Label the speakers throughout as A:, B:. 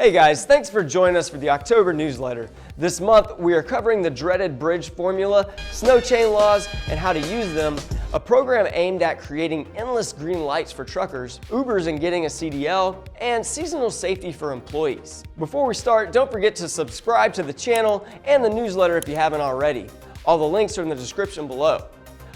A: Hey guys, thanks for joining us for the October newsletter. This month we are covering the dreaded bridge formula, snow chain laws, and how to use them, a program aimed at creating endless green lights for truckers, Ubers and getting a CDL, and seasonal safety for employees. Before we start, don't forget to subscribe to the channel and the newsletter if you haven't already. All the links are in the description below.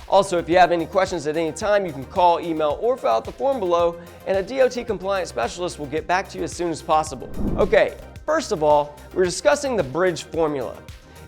A: Also, if you have any questions at any time, you can call, email, or fill out the form below, and a DOT compliance specialist will get back to you as soon as possible. Okay, first of all, we're discussing the bridge formula.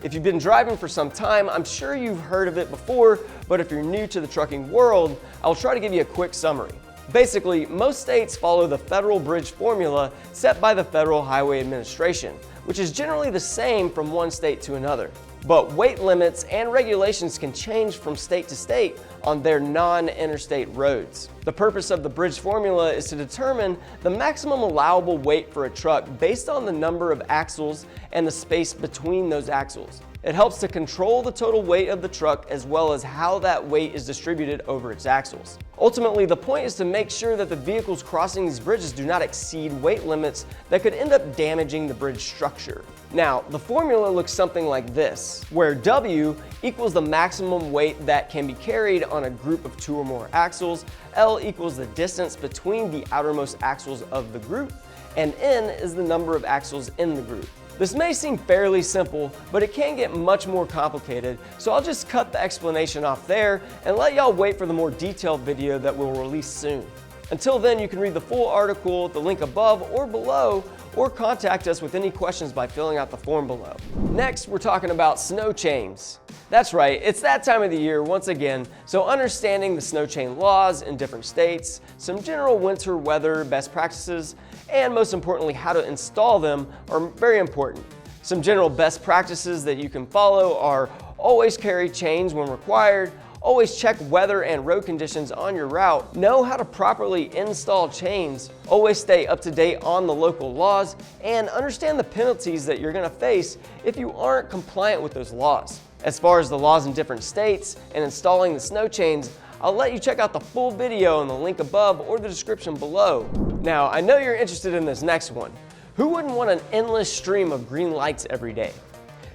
A: If you've been driving for some time, I'm sure you've heard of it before, but if you're new to the trucking world, I'll try to give you a quick summary. Basically, most states follow the federal bridge formula set by the Federal Highway Administration, which is generally the same from one state to another. But weight limits and regulations can change from state to state on their non-interstate roads. The purpose of the bridge formula is to determine the maximum allowable weight for a truck based on the number of axles and the space between those axles. It helps to control the total weight of the truck as well as how that weight is distributed over its axles. Ultimately, the point is to make sure that the vehicles crossing these bridges do not exceed weight limits that could end up damaging the bridge structure. Now, the formula looks something like this, where W equals the maximum weight that can be carried on a group of 2 or more axles, L equals the distance between the outermost axles of the group, and N is the number of axles in the group. This may seem fairly simple, but it can get much more complicated, so I'll just cut the explanation off there and let y'all wait for the more detailed video that we'll release soon. Until then, you can read the full article, the link above or below, or contact us with any questions by filling out the form below. Next, we're talking about snow chains. That's right, it's that time of the year once again, so understanding the snow chain laws in different states, some general winter weather best practices, and most importantly, how to install them are very important. Some general best practices that you can follow are always carry chains when required, always check weather and road conditions on your route, know how to properly install chains, always stay up to date on the local laws, and understand the penalties that you're going to face if you aren't compliant with those laws. As far as the laws in different states and installing the snow chains, I'll let you check out the full video in the link above or the description below. Now, I know you're interested in this next one. Who wouldn't want an endless stream of green lights every day?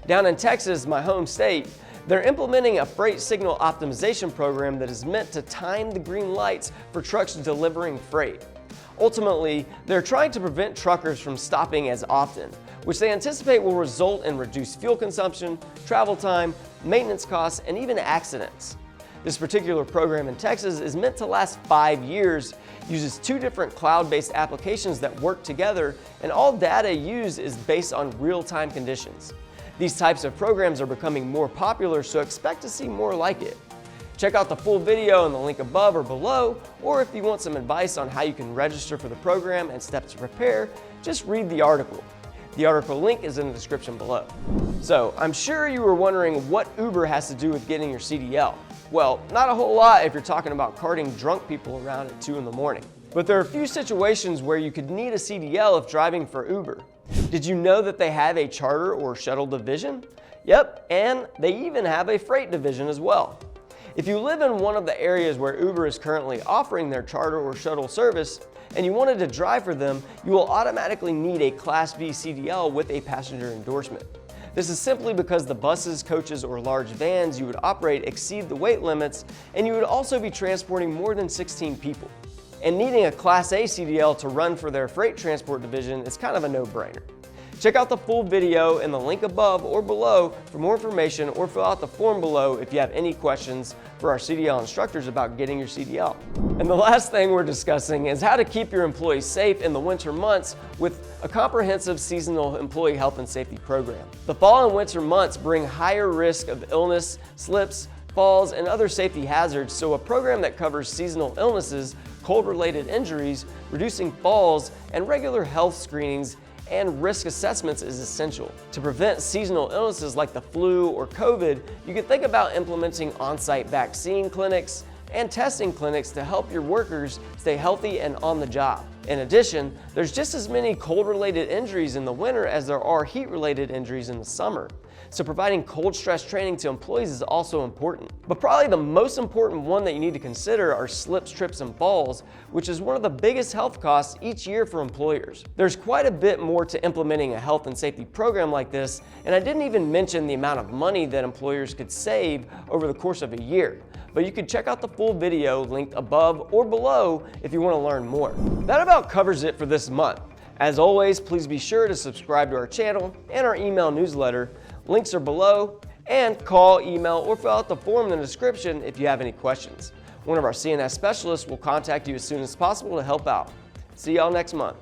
A: Down in Texas, my home state, they're implementing a freight signal optimization program that is meant to time the green lights for trucks delivering freight. Ultimately, they're trying to prevent truckers from stopping as often, which they anticipate will result in reduced fuel consumption, travel time, maintenance costs, and even accidents. This particular program in Texas is meant to last 5 years, uses 2 different cloud-based applications that work together, and all data used is based on real-time conditions. These types of programs are becoming more popular, so expect to see more like it. Check out the full video in the link above or below, or if you want some advice on how you can register for the program and steps to prepare, just read the article. The article link is in the description below. So, I'm sure you were wondering what Uber has to do with getting your CDL. Well, not a whole lot if you're talking about carting drunk people around at 2 in the morning. But there are a few situations where you could need a CDL if driving for Uber. Did you know that they have a charter or shuttle division? Yep, and they even have a freight division as well. If you live in one of the areas where Uber is currently offering their charter or shuttle service, and you wanted to drive for them, you will automatically need a Class B CDL with a passenger endorsement. This is simply because the buses, coaches, or large vans you would operate exceed the weight limits, and you would also be transporting more than 16 people. And needing a Class A CDL to run for their freight transport division is kind of a no-brainer. Check out the full video in the link above or below for more information, or fill out the form below if you have any questions for our CDL instructors about getting your CDL. And the last thing we're discussing is how to keep your employees safe in the winter months with a comprehensive seasonal employee health and safety program. The fall and winter months bring higher risk of illness, slips, falls, and other safety hazards, so a program that covers seasonal illnesses, cold-related injuries, reducing falls, and regular health screenings and risk assessments is essential. To prevent seasonal illnesses like the flu or COVID, you can think about implementing on-site vaccine clinics and testing clinics to help your workers stay healthy and on the job. In addition, there's just as many cold-related injuries in the winter as there are heat-related injuries in the summer. So providing cold stress training to employees is also important. But probably the most important one that you need to consider are slips, trips, and falls, which is one of the biggest health costs each year for employers. There's quite a bit more to implementing a health and safety program like this, and I didn't even mention the amount of money that employers could save over the course of a year. But you can check out the full video linked above or below if you want to learn more. That about covers it for this month. As always, please be sure to subscribe to our channel and our email newsletter. Links are below, and call, email, or fill out the form in the description if you have any questions. One of our CNS specialists will contact you as soon as possible to help out. See y'all next month.